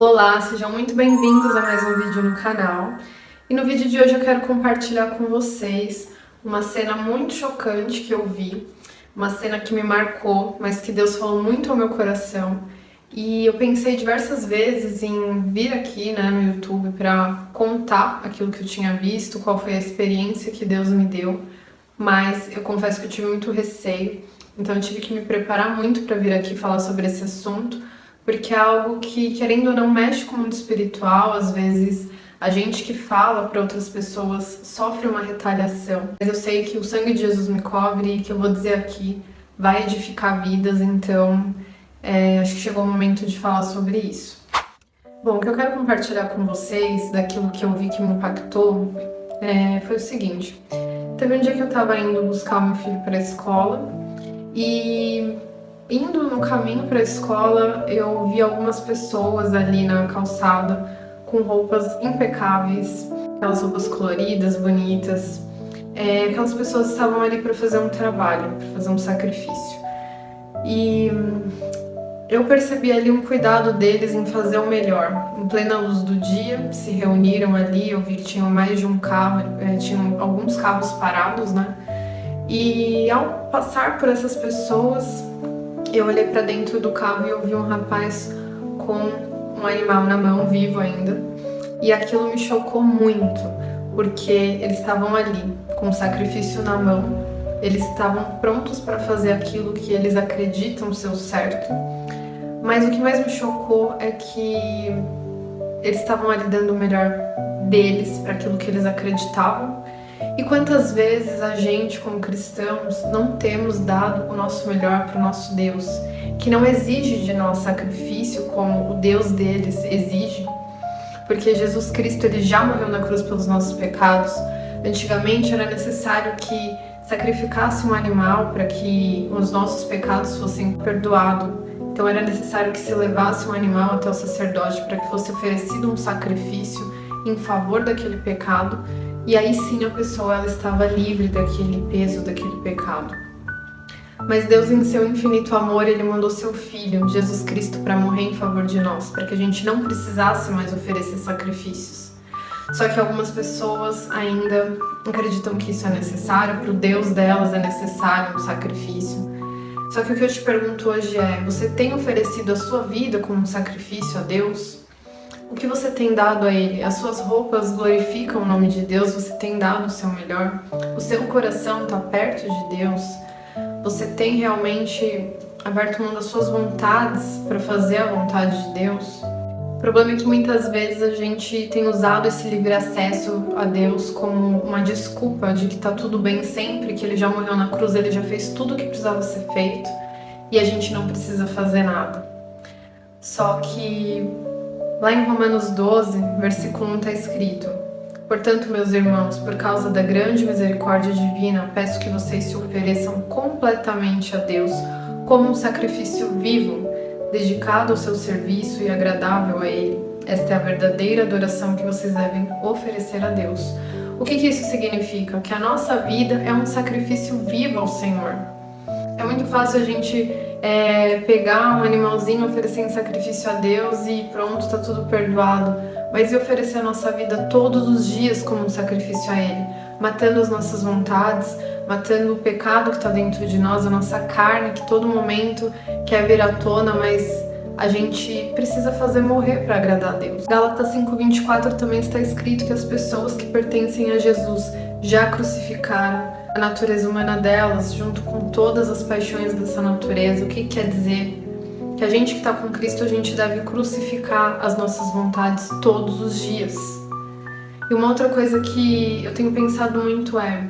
Olá, sejam muito bem-vindos a mais um vídeo no canal. E no vídeo de hoje eu quero compartilhar com vocês uma cena muito chocante que eu vi, uma cena que me marcou, mas que Deus falou muito ao meu coração. E eu pensei diversas vezes em vir aqui, no YouTube para contar aquilo que eu tinha visto, qual foi a experiência que Deus me deu, mas eu confesso que eu tive muito receio, então eu tive que me preparar muito para vir aqui falar sobre esse assunto, porque é algo que, querendo ou não, mexe com o mundo espiritual. Às vezes a gente que fala para outras pessoas sofre uma retaliação, mas eu sei que o sangue de Jesus me cobre e que eu vou dizer aqui vai edificar vidas, então acho que chegou o momento de falar sobre isso. Bom, o que eu quero compartilhar com vocês, daquilo que eu vi que me impactou, foi o seguinte. Teve um dia que eu estava indo buscar o meu filho para a escola e, indo no caminho para a escola, eu vi algumas pessoas ali na calçada com roupas impecáveis, aquelas roupas coloridas, bonitas. Aquelas pessoas estavam ali para fazer um trabalho, para fazer um sacrifício. E eu percebi ali um cuidado deles em fazer o melhor. Em plena luz do dia, se reuniram ali, eu vi que tinham mais de um carro, tinham alguns carros parados, né? E ao passar por essas pessoas, eu olhei para dentro do carro e eu vi um rapaz com um animal na mão, vivo ainda. E aquilo me chocou muito, porque eles estavam ali, com o sacrifício na mão. Eles estavam prontos para fazer aquilo que eles acreditam ser o certo. Mas o que mais me chocou é que eles estavam ali dando o melhor deles para aquilo que eles acreditavam. E quantas vezes a gente, como cristãos, não temos dado o nosso melhor para o nosso Deus, que não exige de nós sacrifício como o Deus deles exige, porque Jesus Cristo ele já morreu na cruz pelos nossos pecados. Antigamente era necessário que sacrificasse um animal para que os nossos pecados fossem perdoados. Então era necessário que se levasse um animal até o sacerdote para que fosse oferecido um sacrifício em favor daquele pecado, e aí sim a pessoa ela estava livre daquele peso, daquele pecado. Mas Deus, em seu infinito amor, ele mandou seu Filho, Jesus Cristo, para morrer em favor de nós, para que a gente não precisasse mais oferecer sacrifícios. Só que algumas pessoas ainda acreditam que isso é necessário, para o Deus delas é necessário um sacrifício. Só que o que eu te pergunto hoje é: você tem oferecido a sua vida como um sacrifício a Deus? O que você tem dado a Ele? As suas roupas glorificam o nome de Deus? Você tem dado o seu melhor? O seu coração está perto de Deus? Você tem realmente aberto mão das suas vontades para fazer a vontade de Deus? O problema é que muitas vezes a gente tem usado esse livre acesso a Deus como uma desculpa de que tá tudo bem sempre, que Ele já morreu na cruz, Ele já fez tudo o que precisava ser feito e a gente não precisa fazer nada. Só que lá em Romanos 12, versículo 1 está escrito: portanto, meus irmãos, por causa da grande misericórdia divina, peço que vocês se ofereçam completamente a Deus como um sacrifício vivo, dedicado ao seu serviço e agradável a Ele. Esta é a verdadeira adoração que vocês devem oferecer a Deus. O que isso significa? Que a nossa vida é um sacrifício vivo ao Senhor. É muito fácil a gente pegar um animalzinho, oferecer em sacrifício a Deus e pronto, está tudo perdoado. Mas e oferecer a nossa vida todos os dias como um sacrifício a Ele, matando as nossas vontades, matando o pecado que está dentro de nós, a nossa carne, que todo momento quer vir à tona, mas a gente precisa fazer morrer para agradar a Deus. Gálatas 5:24 também está escrito que as pessoas que pertencem a Jesus já crucificaram a natureza humana delas, junto com todas as paixões dessa natureza. O que quer dizer? Que a gente que está com Cristo, a gente deve crucificar as nossas vontades todos os dias. E uma outra coisa que eu tenho pensado muito é: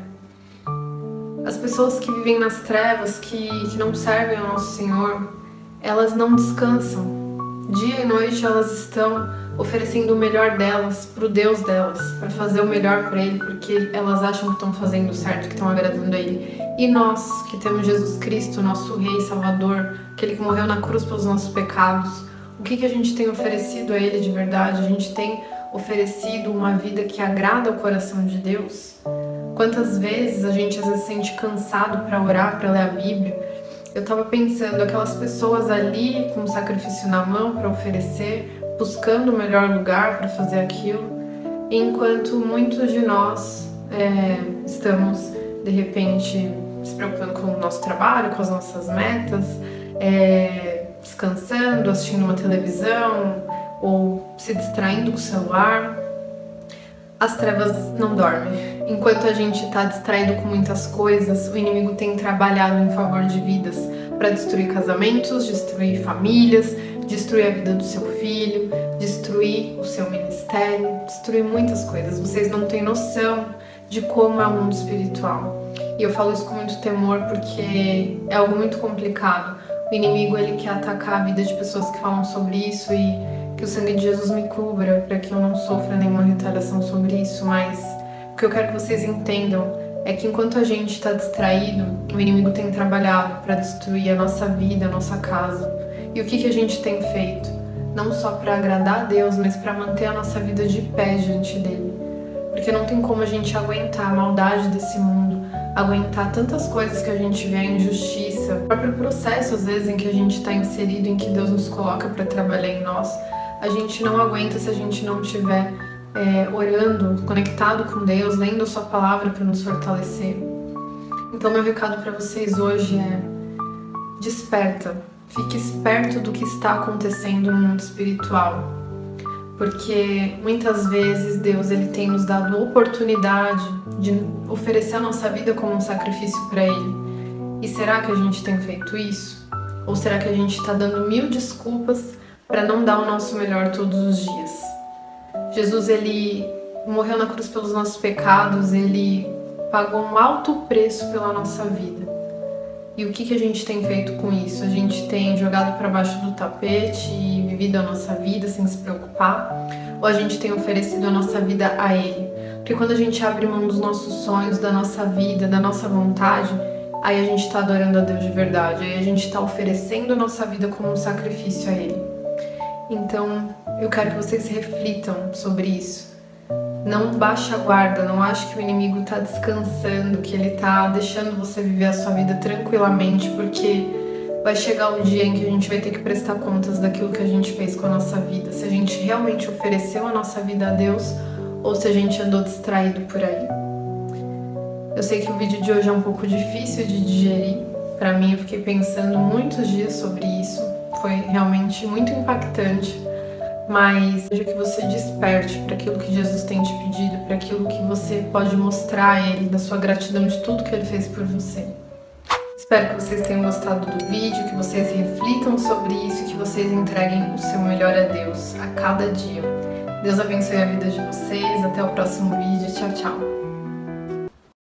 as pessoas que vivem nas trevas, que não servem ao nosso Senhor, elas não descansam. Dia e noite elas estão oferecendo o melhor delas para o Deus delas, para fazer o melhor para Ele, porque elas acham que estão fazendo certo, que estão agradando a Ele. E nós, que temos Jesus Cristo, nosso Rei Salvador, aquele que morreu na cruz pelos nossos pecados, o que a gente tem oferecido a Ele de verdade? A gente tem oferecido uma vida que agrada ao coração de Deus? Quantas vezes a gente às vezes se sente cansado para orar, para ler a Bíblia? Eu estava pensando, aquelas pessoas ali com o sacrifício na mão para oferecer, buscando o melhor lugar para fazer aquilo, enquanto muitos de nós estamos, de repente, se preocupando com o nosso trabalho, com as nossas metas, descansando, assistindo uma televisão ou se distraindo com o celular. As trevas não dormem. Enquanto a gente está distraído com muitas coisas, o inimigo tem trabalhado em favor de vidas para destruir casamentos, destruir famílias, destruir a vida do seu filho, destruir o seu ministério, destruir muitas coisas. Vocês não têm noção de como é o mundo espiritual. E eu falo isso com muito temor porque é algo muito complicado. O inimigo, ele quer atacar a vida de pessoas que falam sobre isso e que o sangue de Jesus me cubra para que eu não sofra nenhuma retaliação sobre isso, mas o que eu quero que vocês entendam é que enquanto a gente está distraído, o inimigo tem trabalhado para destruir a nossa vida, a nossa casa. E o que a gente tem feito? Não só para agradar a Deus, mas para manter a nossa vida de pé diante dele. Porque não tem como a gente aguentar a maldade desse mundo, aguentar tantas coisas que a gente vê, a injustiça, o próprio processo às vezes em que a gente está inserido, em que Deus nos coloca para trabalhar em nós. A gente não aguenta se a gente não estiver orando, conectado com Deus, lendo a sua palavra para nos fortalecer. Então meu recado para vocês hoje é: desperta, fique esperto do que está acontecendo no mundo espiritual, porque muitas vezes Deus, ele tem nos dado a oportunidade de oferecer a nossa vida como um sacrifício para Ele. E será que a gente tem feito isso? Ou será que a gente está dando 1000 desculpas para não dar o nosso melhor todos os dias? Jesus, ele morreu na cruz pelos nossos pecados, ele pagou um alto preço pela nossa vida. E o que a gente tem feito com isso? A gente tem jogado para baixo do tapete e vivido a nossa vida sem se preocupar? Ou a gente tem oferecido a nossa vida a Ele? Porque quando a gente abre mão dos nossos sonhos, da nossa vida, da nossa vontade, aí a gente está adorando a Deus de verdade, aí a gente está oferecendo a nossa vida como um sacrifício a Ele. Então, eu quero que vocês reflitam sobre isso. Não baixe a guarda, não ache que o inimigo está descansando, que ele está deixando você viver a sua vida tranquilamente, porque vai chegar o dia em que a gente vai ter que prestar contas daquilo que a gente fez com a nossa vida. Se a gente realmente ofereceu a nossa vida a Deus ou se a gente andou distraído por aí. Eu sei que o vídeo de hoje é um pouco difícil de digerir. Para mim, eu fiquei pensando muitos dias sobre isso. Foi realmente muito impactante. Mas seja que você desperte para aquilo que Jesus tem te pedido, para aquilo que você pode mostrar a Ele, da sua gratidão de tudo que Ele fez por você. Espero que vocês tenham gostado do vídeo, que vocês reflitam sobre isso, que vocês entreguem o seu melhor a Deus a cada dia. Deus abençoe a vida de vocês, até o próximo vídeo, tchau, tchau!